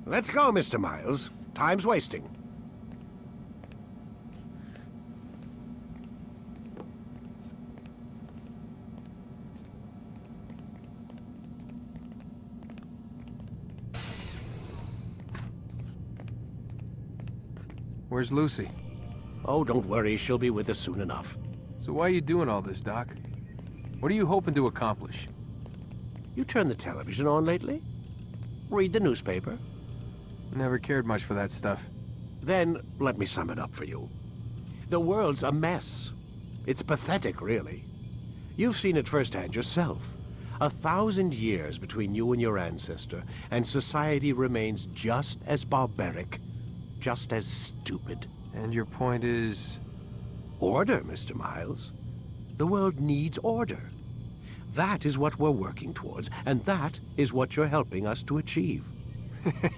Let's go, Mr. Miles. Time's wasting. Where's Lucy? Oh, don't worry. She'll be with us soon enough. So why are you doing all this, Doc? What are you hoping to accomplish? You turned the television on lately? Read the newspaper? Never cared much for that stuff. Then, let me sum it up for you. The world's a mess. It's pathetic, really. You've seen it firsthand yourself. 1,000 years between you and your ancestor, and society remains just as barbaric, just as stupid. And your point is? Order, Mr. Miles. The world needs order. That is what we're working towards, and that is what you're helping us to achieve.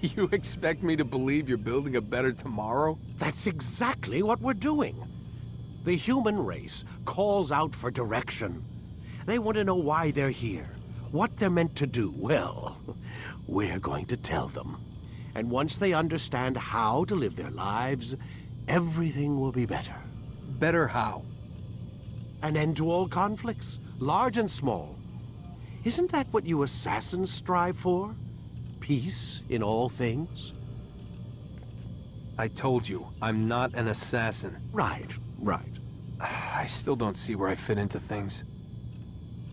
You expect me to believe you're building a better tomorrow? That's exactly what we're doing. The human race calls out for direction. They want to know why they're here, what they're meant to do. Well, we're going to tell them. And once they understand how to live their lives, everything will be better. Better how? An end to all conflicts, large and small. Isn't that what you assassins strive for? Peace in all things? I told you, I'm not an assassin. Right. I still don't see where I fit into things.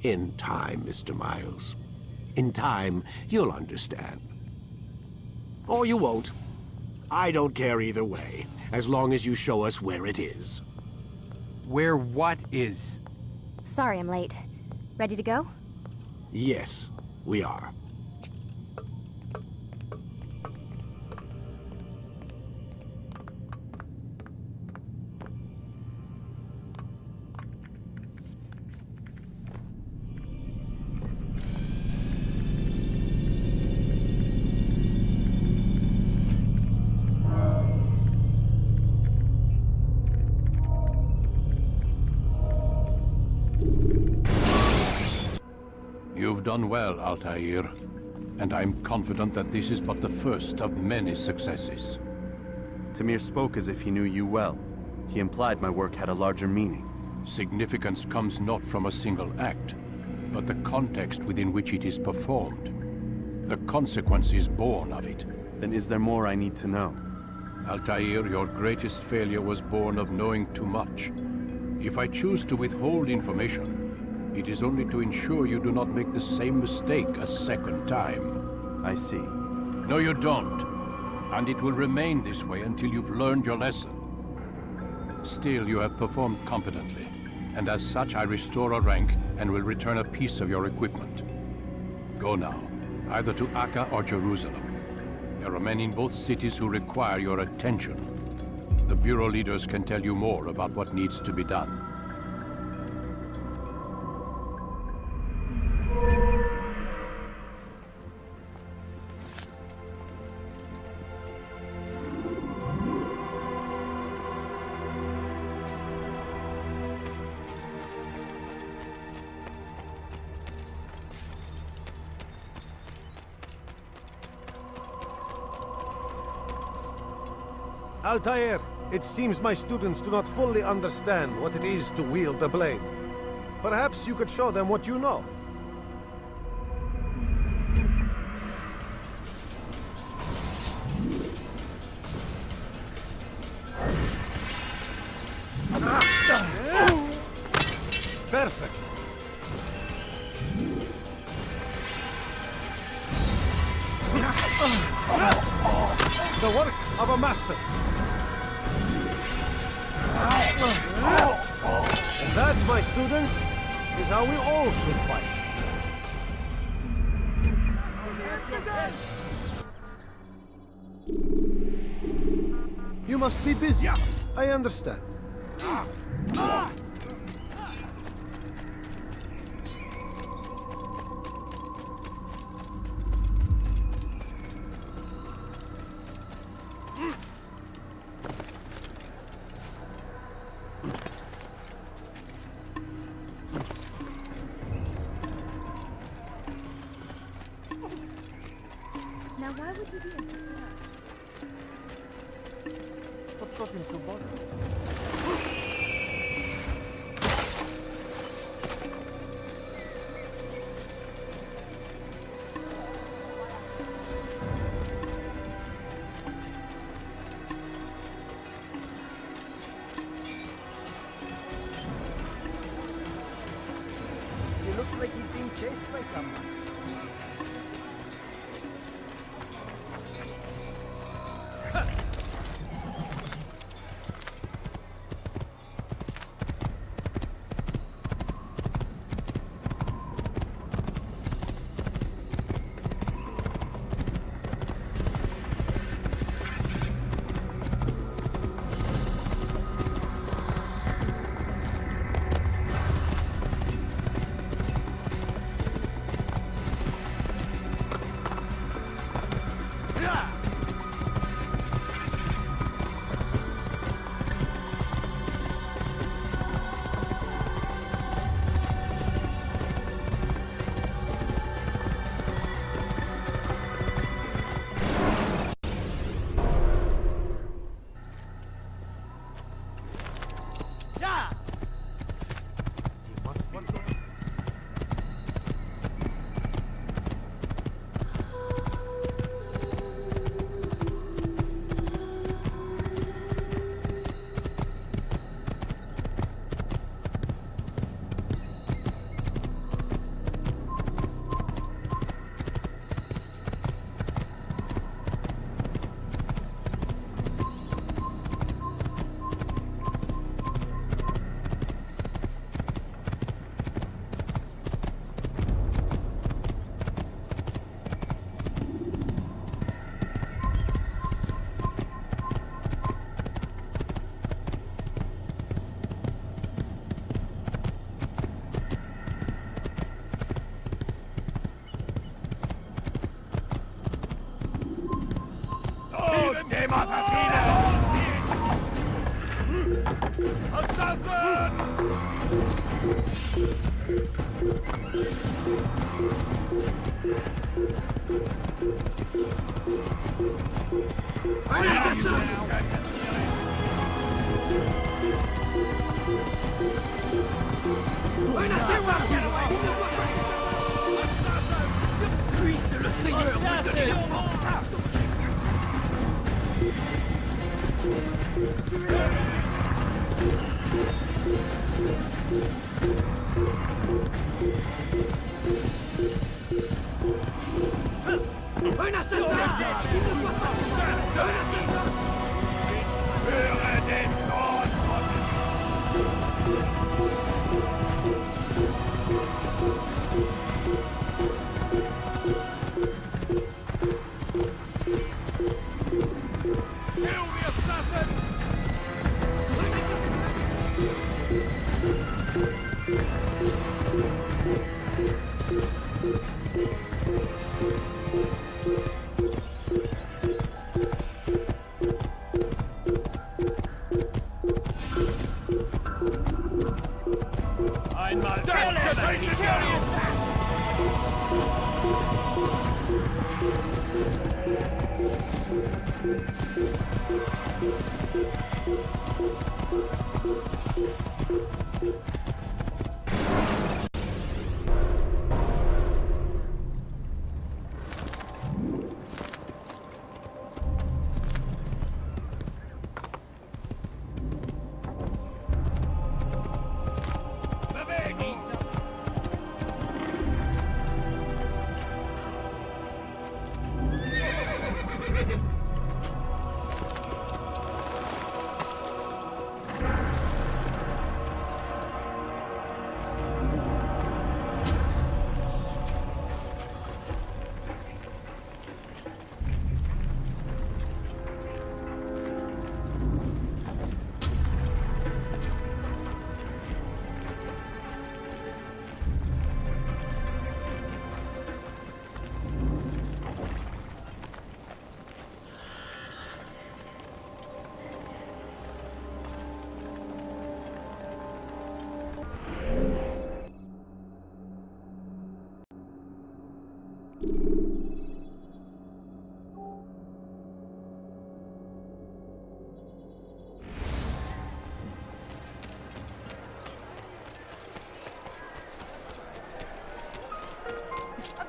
In time, Mr. Miles. In time, you'll understand. Or you won't. I don't care either way, as long as you show us where it is. Where what is? Sorry I'm late. Ready to go? Yes, we are. You've done well, Altair, and I'm confident that this is but the first of many successes. Tamir spoke as if he knew you well. He implied my work had a larger meaning. Significance comes not from a single act, but the context within which it is performed. The consequences born of it. Then is there more I need to know? Altair, your greatest failure was born of knowing too much. If I choose to withhold information, it is only to ensure you do not make the same mistake a second time. I see. No, you don't. And it will remain this way until you've learned your lesson. Still, you have performed competently, and as such I restore a rank and will return a piece of your equipment. Go now, either to Acre or Jerusalem. There are men in both cities who require your attention. The Bureau leaders can tell you more about what needs to be done. Altair, it seems my students do not fully understand what it is to wield the blade. Perhaps you could show them what you know. Perfect. The work of a master. And that, my students, is how we all should fight. You must be busy. I understand. Now why would you be in such a rush? got him so bothered? He looks like he's being chased by someone.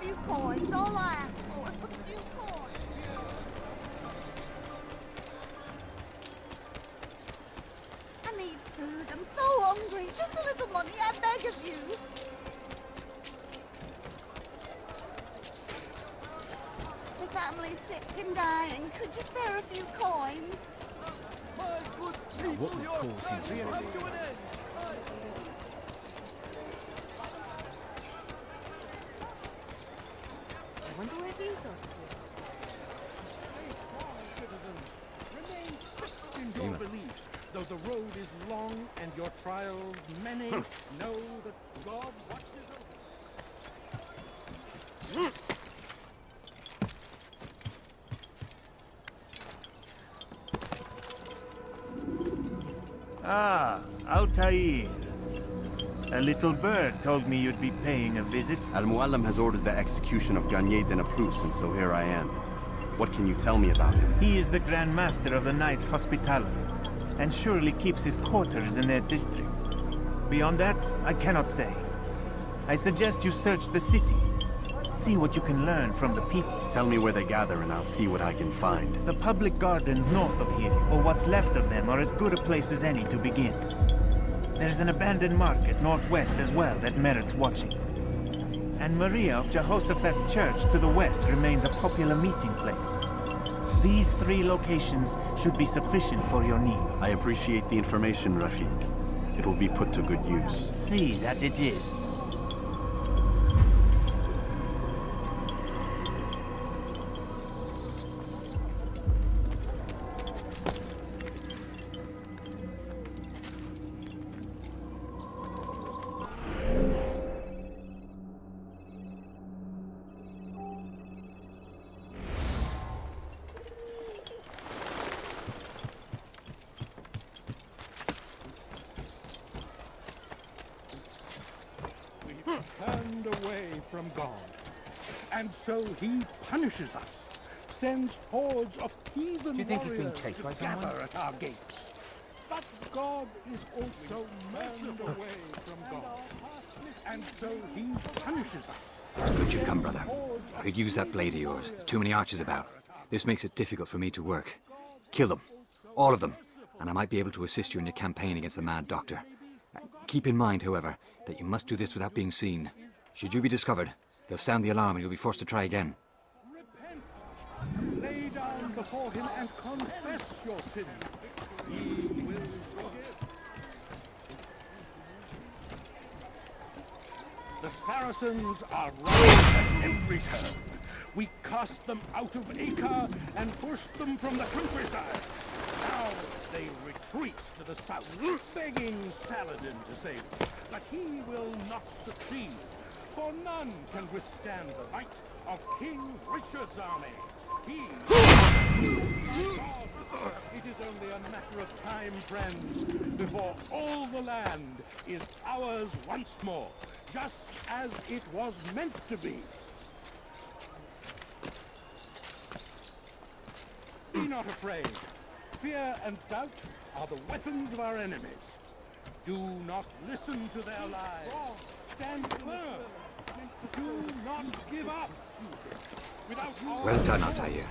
few coins. All I ask for is a few coins. I need food. I'm so hungry. Just a little money, I beg of you. My family's sick and dying. Could you spare a few coins? What would cause him to run? I wonder where these are. Remain fixed in your beliefs. Though the road is long and your trials many, know that God watches over. Ah, Altair. A little bird told me you'd be paying a visit. Al-Mualim has ordered the execution of Garnier de Naplouse, and so here I am. What can you tell me about him? He is the Grand Master of the Knights Hospitaller, and surely keeps his quarters in their district. Beyond that, I cannot say. I suggest you search the city. See what you can learn from the people. Tell me where they gather and I'll see what I can find. The public gardens north of here, or what's left of them, are as good a place as any to begin. There's an abandoned market northwest as well that merits watching. And Maria of Jehoshaphat's church to the west remains a popular meeting place. These 3 locations should be sufficient for your needs. I appreciate the information, Rafiq. It will be put to good use. See that it is. Turned away from God. And so he punishes us, sends hordes of heathen you think he's being warriors chased to by someone? gather at our gates. But God is also turned away from God. And so he punishes us. It's good you've come, brother. I could use that blade of yours. There's too many archers about. This makes it difficult for me to work. Kill them. All of them. And I might be able to assist you in your campaign against the Mad Doctor. Keep in mind, however, that you must do this without being seen. Should you be discovered, they'll sound the alarm and you'll be forced to try again. Repent. Lay down before him and confess your sins. He will forgive. The Saracens are right at every turn. We cast them out of Acre and pushed them from the countryside. Now they retreat to the south, begging Saladin to save them. But he will not succeed, for none can withstand the might of King Richard's army. He... It is only a matter of time, friends, before all the land is ours once more, just as it was meant to be. Be not afraid. Fear and doubt are the weapons of our enemies. Do not listen to their lies. Stand firm. Do not give up. Without Well done, Altair.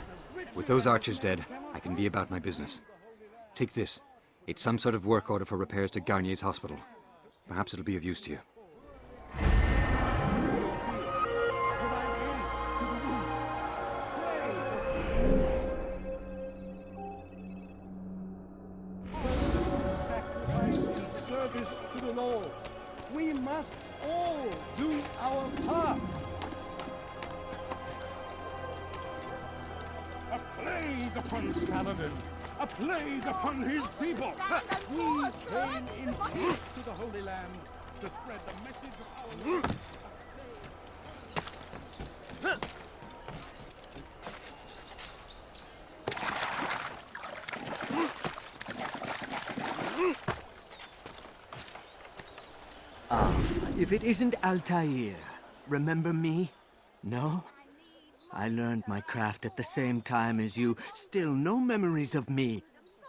With those archers dead, I can be about my business. Take this. It's some sort of work order for repairs to Garnier's hospital. Perhaps it'll be of use to you. Service to the Lord. We must all do our part. A plague upon Saladin. A plague upon his people. We came in peace to the Holy Land to spread the message of our Lord. If it isn't Altair, remember me? No? I learned my craft at the same time as you. Still no memories of me.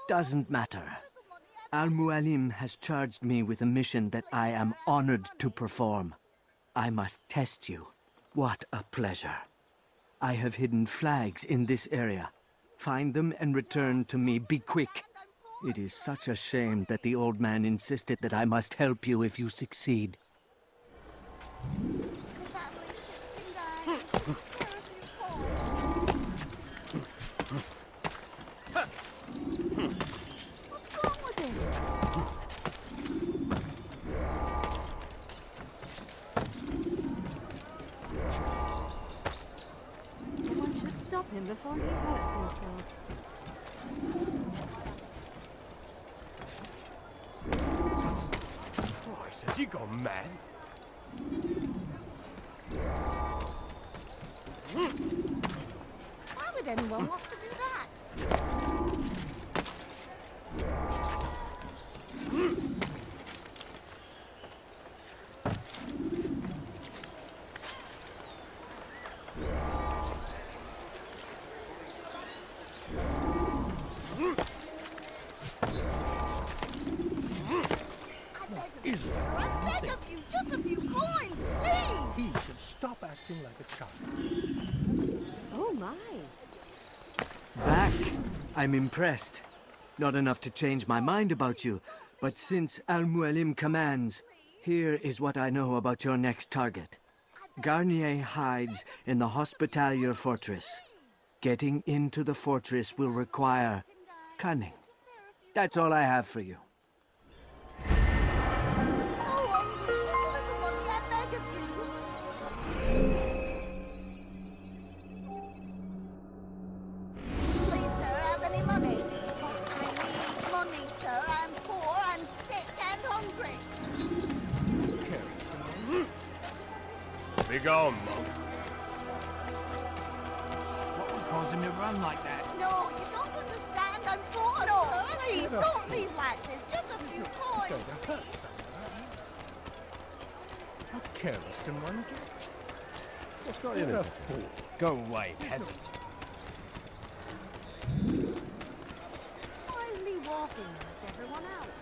Doesn't matter. Al-Mualim has charged me with a mission that I am honored to perform. I must test you. What a pleasure. I have hidden flags in this area. Find them and return to me. Be quick. It is such a shame that the old man insisted that I must help you if you succeed. Someone should stop him before he hurts himself. Oh, I said, you gone mad? Why would anyone want to do that? I beg of you, just a few coins, please! He should stop acting like a child. Oh my. Back. I'm impressed. Not enough to change my mind about you, but since Al-Mualim commands, here is what I know about your next target. Garnier hides in the Hospitalier Fortress. Getting into the fortress will require cunning. That's all I have for you. Please, sir, have any money? I need money, sir. I'm poor, I'm sick and hungry. Be gone, Monk. What would cause him to run like that? No, you don't understand. I'm poor, no. Please, don't leave like this. Just a few coins, please. How careless can one get? What's got you in it? Go away, peasant. Why isn't he walking like everyone else?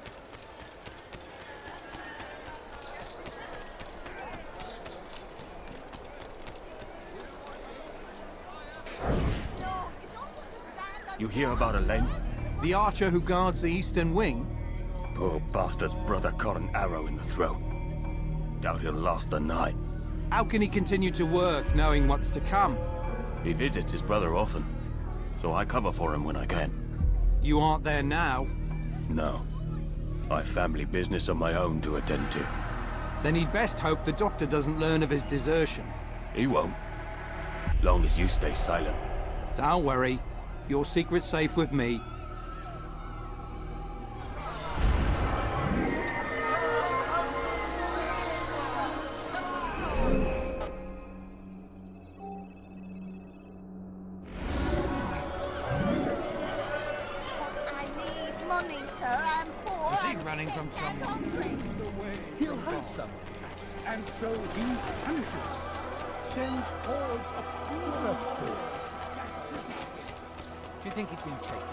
No, you don't understand. I'm You hear about Elaine? The archer who guards the eastern wing? Poor bastard's brother caught an arrow in the throat. Doubt he'll last the night. How can he continue to work, knowing what's to come? He visits his brother often, so I cover for him when I can. You aren't there now. No. I've family business of my own to attend to. Then he'd best hope the doctor doesn't learn of his desertion. He won't. Long as you stay silent. Don't worry. Your secret's safe with me. I need money, sir. I'm poor. Is he I'm running from sick and someone? hungry. He'll hurt someone, and so he punishes them. Sends hordes of poorer poor. Do you think he's been taken?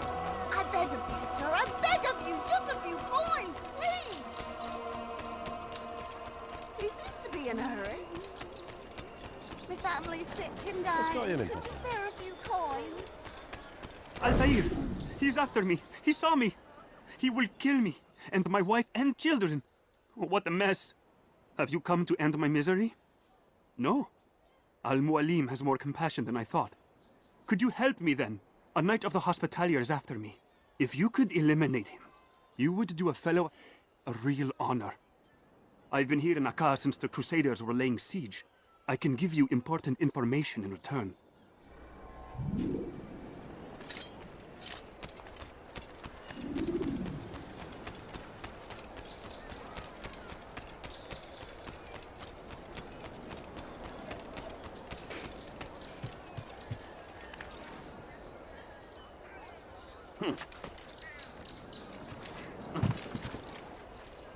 I beg of you, sir. I beg of you. Just a few coins, please. He seems to be in a hurry. My family's sick and dying. got you in it, Could you spare a few coins? Altair! He's after me! He saw me! He will kill me, and my wife and children! What a mess! Have you come to end my misery? No. Al-Mualim has more compassion than I thought. Could you help me then? A knight of the Hospitalier is after me. If you could eliminate him, you would do a fellow a real honor. I've been here in Akkar since the Crusaders were laying siege. I can give you important information in return.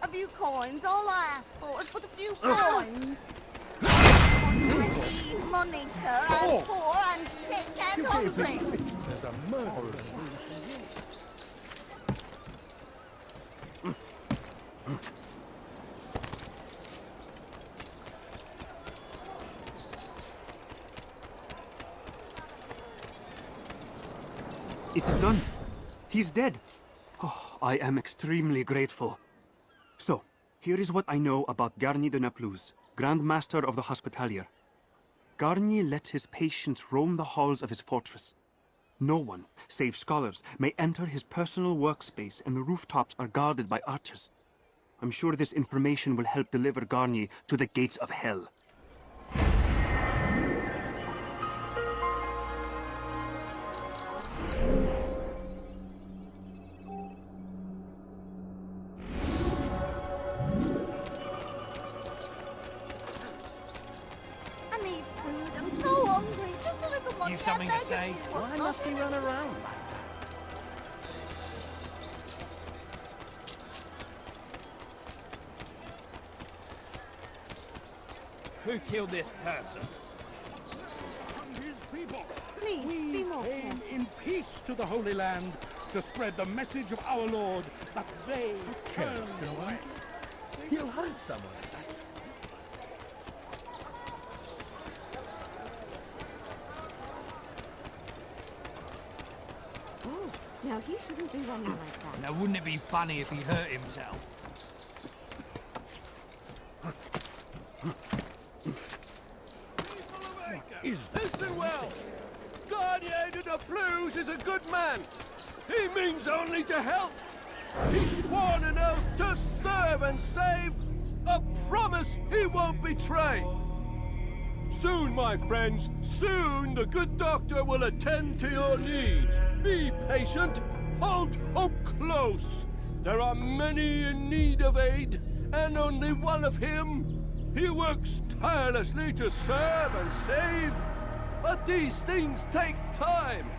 A few coins. All I ask for is but a few coins. I need money, sir. I'm poor. I'm sick and hungry. There's a murderer loose. It's done. He's dead. Oh, I am extremely grateful. So, here is what I know about Garnier de Naplouse, Grand Master of the Hospitalier. Garnier let his patients roam the halls of his fortress. No one, save scholars, may enter his personal workspace, and the rooftops are guarded by archers. I'm sure this information will help deliver Garnier to the gates of hell. I need food. I'm so hungry. Just a little money. You've something to I beg say? of you. Why must he run around like that? Who killed this person? His people. Please, be more came careful. in peace to the Holy Land to spread the message of our Lord, but they turned away. He'll hunt someone. Oh, now he shouldn't be running like that. Now, wouldn't it be funny if he hurt himself? Listen well! Garnier de Naplouse is a good man. He means only to help. He's sworn an oath to serve and save, a promise he won't betray. Soon, my friends, soon the good doctor will attend to your needs. Be patient, hold hope close. There are many in need of aid, and only one of him. He works tirelessly to serve and save, but these things take time.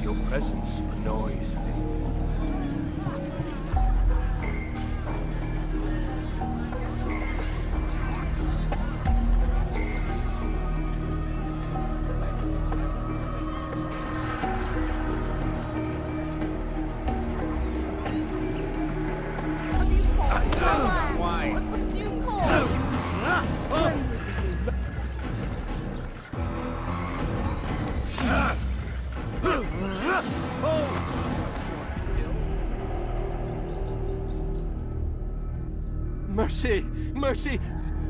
Your presence annoys me. Have you called? Why? What have you called? Mercy, mercy,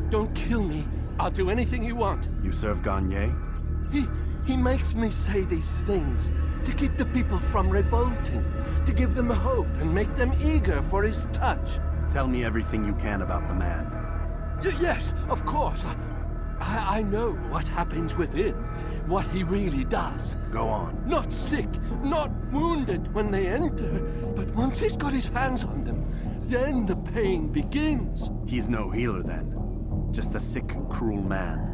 don't kill me. I'll do anything you want. You serve Garnier? He makes me say these things to keep the people from revolting, to give them hope and make them eager for his touch. Tell me everything you can about the man. Yes, of course. I know what happens within, what he really does. Go on. Not sick, not wounded when they enter, but once he's got his hands on them, then the pain begins. He's no healer then. Just a sick, cruel man.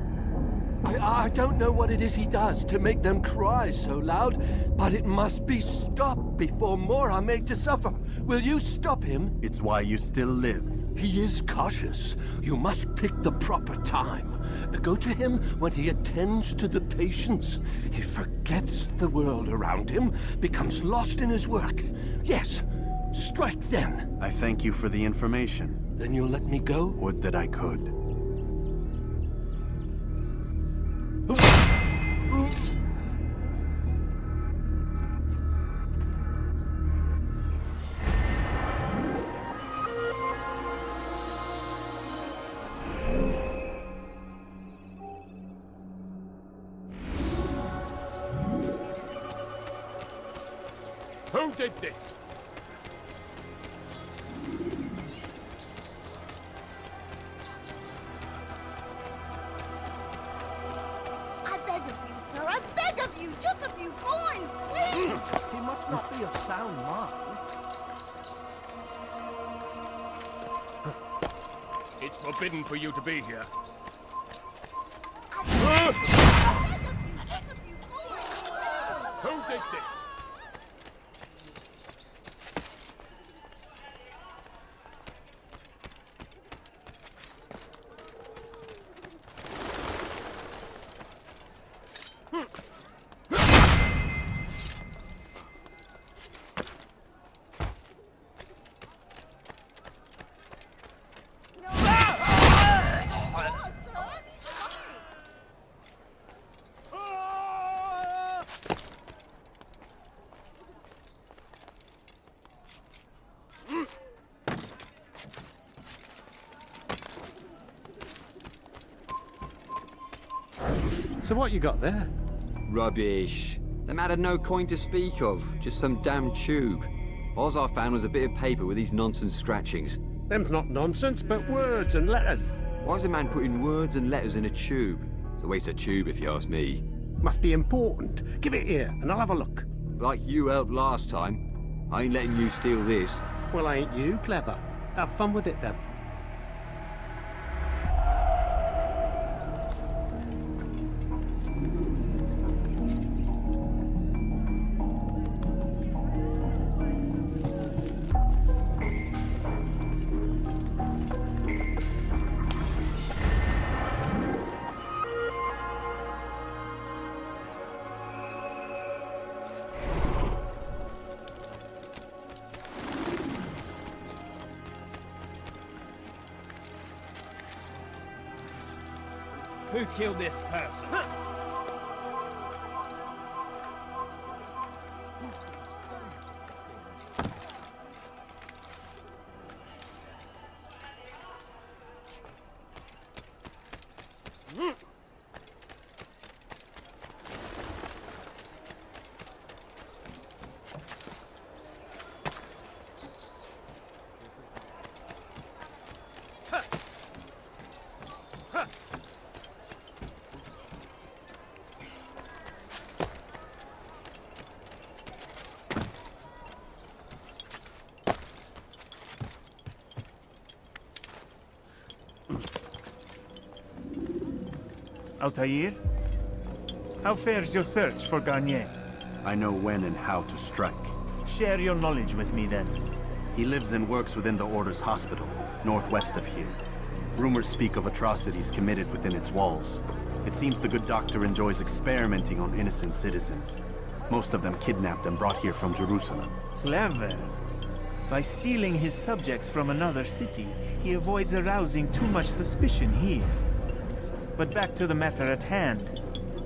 I don't know what it is he does to make them cry so loud, but it must be stopped before more are made to suffer. Will you stop him? It's why you still live. He is cautious. You must pick the proper time. Go to him when he attends to the patients. He forgets the world around him, becomes lost in his work. Yes, strike then. I thank you for the information. Then you'll let me go? Would that I could. Who did this? I beg of you, sir. I beg of you. Just a few coins, please. He must not be of sound mind. It's forbidden for you to be here. Who did this? So what you got there? Rubbish. The man had no coin to speak of, just some damn tube. All I found was a bit of paper with these nonsense scratchings. Them's not nonsense, but words and letters. Why is a man putting words and letters in a tube? It's a waste of tube, if you ask me. Must be important. Give it here, and I'll have a look. Like you helped last time. I ain't letting you steal this. Well, ain't you clever? Have fun with it, then. Who killed this person? Altair? How fares your search for Garnier? I know when and how to strike. Share your knowledge with me, then. He lives and works within the Order's hospital, northwest of here. Rumors speak of atrocities committed within its walls. It seems the good doctor enjoys experimenting on innocent citizens. Most of them kidnapped and brought here from Jerusalem. Clever. By stealing his subjects from another city, he avoids arousing too much suspicion here. But back to the matter at hand.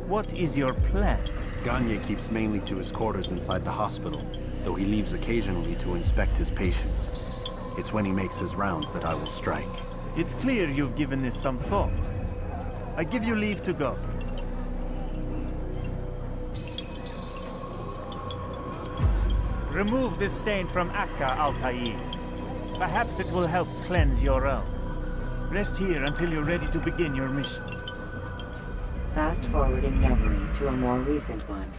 What is your plan? Garnier keeps mainly to his quarters inside the hospital, though he leaves occasionally to inspect his patients. It's when he makes his rounds that I will strike. It's clear you've given this some thought. I give you leave to go. Remove this stain from Akka, Altair. Perhaps it will help cleanse your own. Rest here until you're ready to begin your mission. Fast-forwarding memory to a more recent one.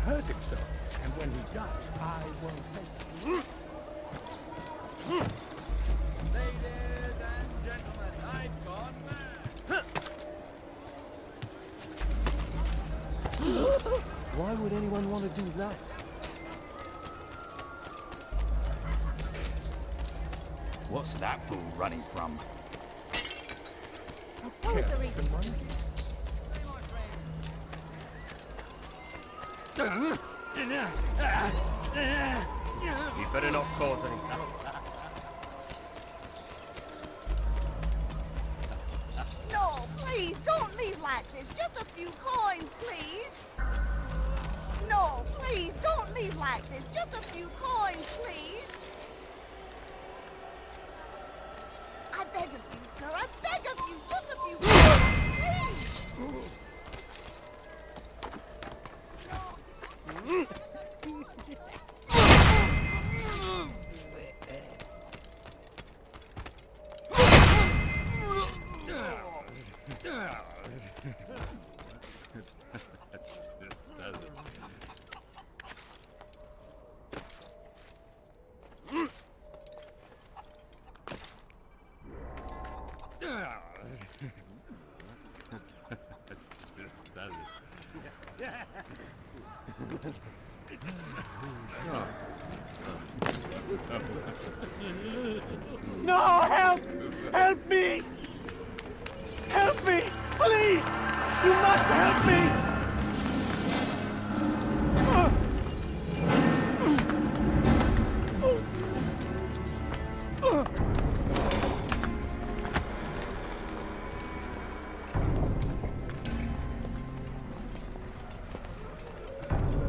hurt himself. And when he does, I will take him. Ladies and gentlemen, I've gone mad. Why would anyone want to do that? What's that fool running from? What was the reason? You better not cause any havoc. No, please, don't leave like this. Just a few coins, please. No, please, don't leave like this. Just a few coins, please. I beg of you, sir. I beg of you. Just a few coins, please. No, help! Help me! Help me! Please! You must help me!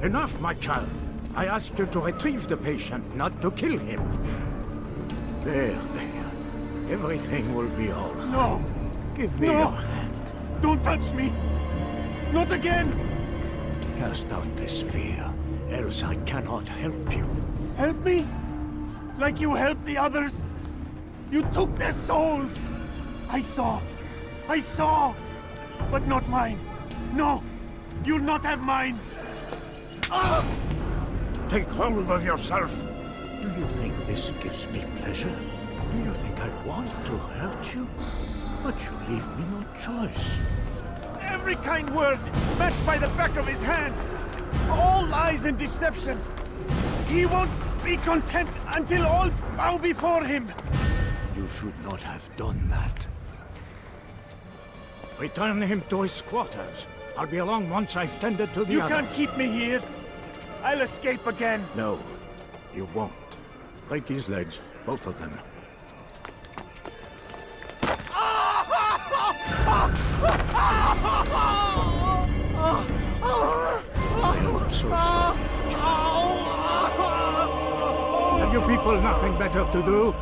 Enough, my child. I asked you to retrieve the patient, not to kill him. There. Everything will be all right. No! Give me No! your hand. Don't touch me! Not again! Cast out this fear, else I cannot help you. Help me? Like you helped the others? You took their souls! I saw! But not mine! No! You'll not have mine! Take hold of yourself. Do you think this gives me pleasure? Do you think I want to hurt you? But you leave me no choice. Every kind word matched by the back of his hand! All lies and deception! He won't be content until all bow before him! You should not have done that. Return him to his quarters. I'll be along once I've tended to the You other. can't keep me here! I'll escape again! No, you won't. Break his legs, both of them. I'm so sorry. Have you people nothing better to do?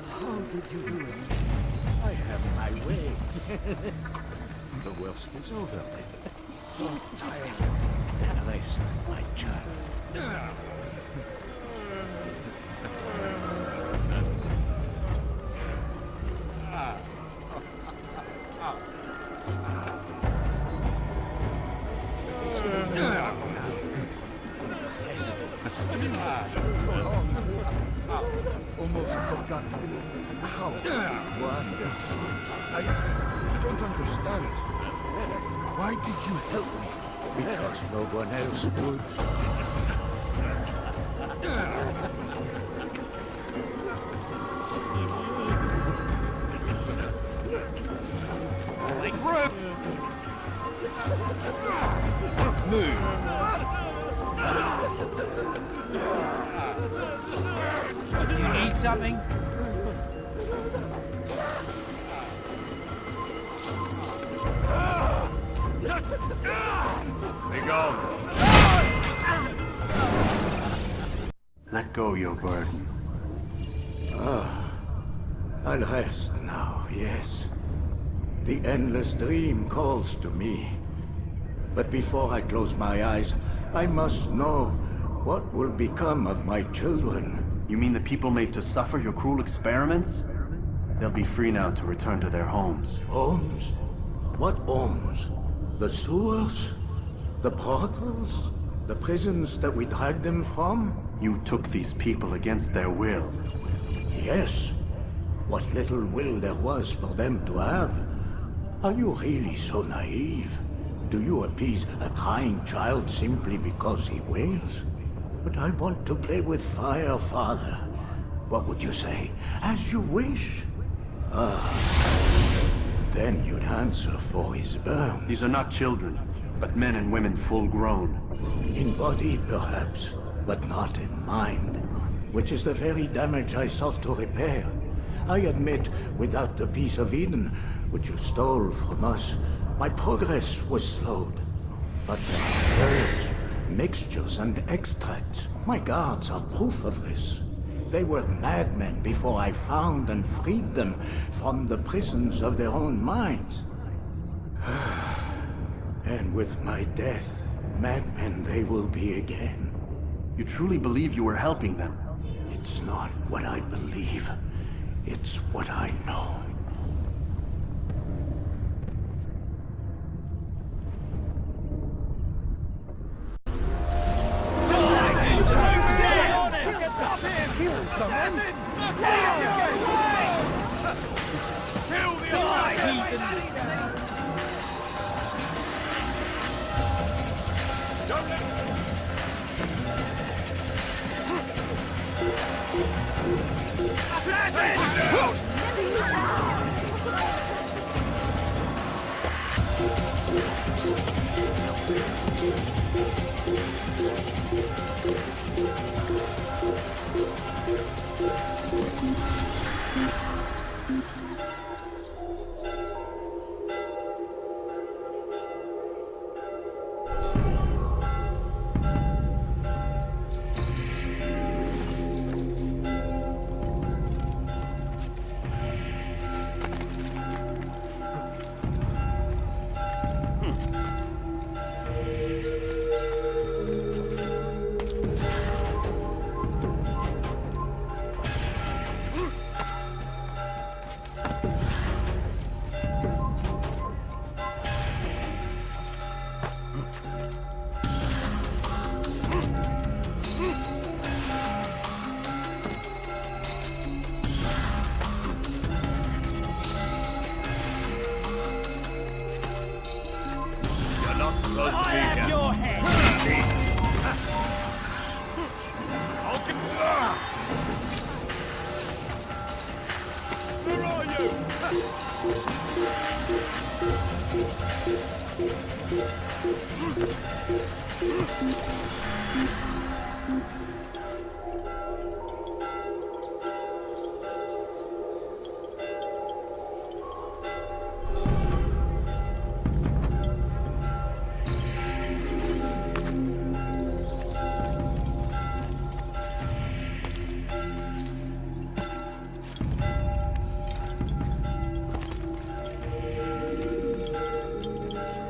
How did you do it? I have my way. The worst is over then. So tired. Rest, my child. Almost forgotten. How? Wonderful. I don't understand. Why did you help me? Because no one else would. Move. You need something? Be gone. Let go your burden. I'll rest now, yes. The endless dream calls to me. But before I close my eyes, I must know what will become of my children. You mean the people made to suffer your cruel experiments? They'll be free now to return to their homes. Homes? What homes? The sewers? The brothels? The prisons that we dragged them from? You took these people against their will. Yes. What little will there was for them to have. Are you really so naive? Do you appease a crying child simply because he wails? But I want to play with fire, Father. What would you say? As you wish. Then you'd answer for his burn. These are not children, but men and women full grown. In body, perhaps, but not in mind. Which is the very damage I sought to repair. I admit, without the piece of Eden, which you stole from us, my progress was slowed. But the herbs, mixtures, and extracts, my guards are proof of this. They were madmen before I found and freed them from the prisons of their own minds. And with my death, madmen they will be again. You truly believe you were helping them? It's not what I believe. It's what I know.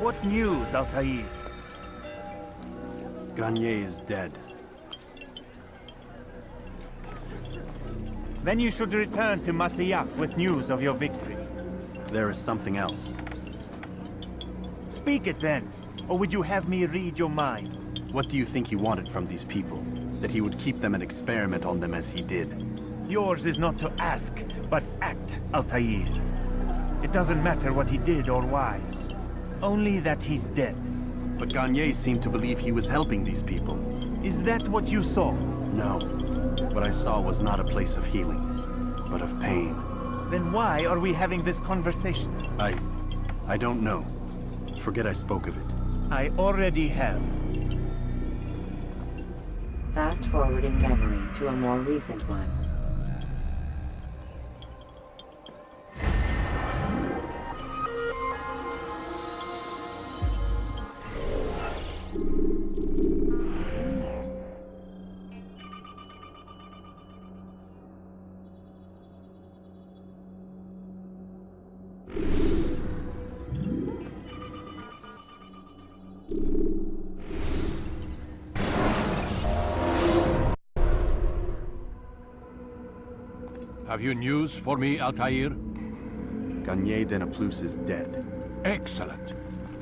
What news, Altair? Garnier is dead. Then you should return to Masyaf with news of your victory. There is something else. Speak it then, or would you have me read your mind? What do you think he wanted from these people? That he would keep them and experiment on them as he did? Yours is not to ask, but act, Altair. It doesn't matter what he did or why. Only that he's dead. But Garnier seemed to believe he was helping these people. Is that what you saw? No. What I saw was not a place of healing, but of pain. Then why are we having this conversation? I don't know. Forget I spoke of it. I already have. Fast-forwarding memory to a more recent one. Have you news for me, Altair? Garnier de Naplouse is dead. Excellent.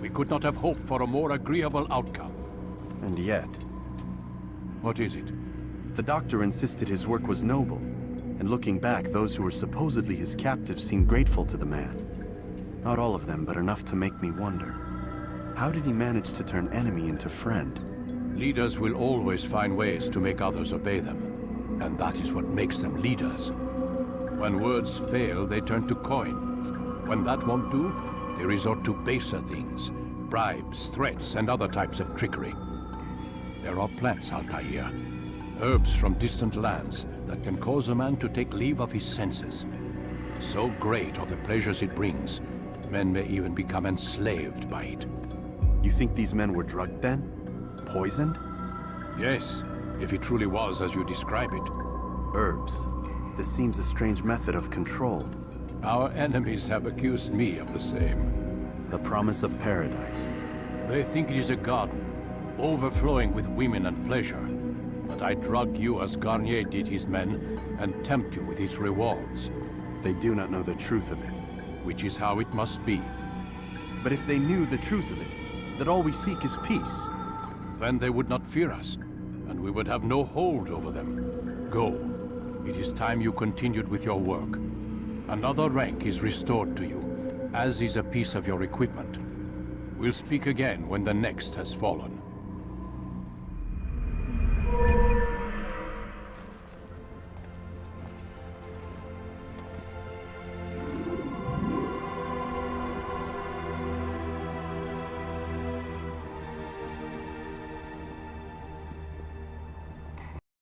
We could not have hoped for a more agreeable outcome. And yet... What is it? The doctor insisted his work was noble. And looking back, those who were supposedly his captives seemed grateful to the man. Not all of them, but enough to make me wonder. How did he manage to turn enemy into friend? Leaders will always find ways to make others obey them. And that is what makes them leaders. When words fail, they turn to coin. When that won't do, they resort to baser things. Bribes, threats, and other types of trickery. There are plants, Altair. Herbs from distant lands that can cause a man to take leave of his senses. So great are the pleasures it brings, men may even become enslaved by it. You think these men were drugged then? Poisoned? Yes, if it truly was as you describe it. Herbs. This seems a strange method of control. Our enemies have accused me of the same. The promise of paradise. They think it is a garden, overflowing with women and pleasure. But I drug you as Garnier did his men, and tempt you with his rewards. They do not know the truth of it. Which is how it must be. But if they knew the truth of it, that all we seek is peace, then they would not fear us, and we would have no hold over them. Go. It is time you continued with your work. Another rank is restored to you, as is a piece of your equipment. We'll speak again when the next has fallen.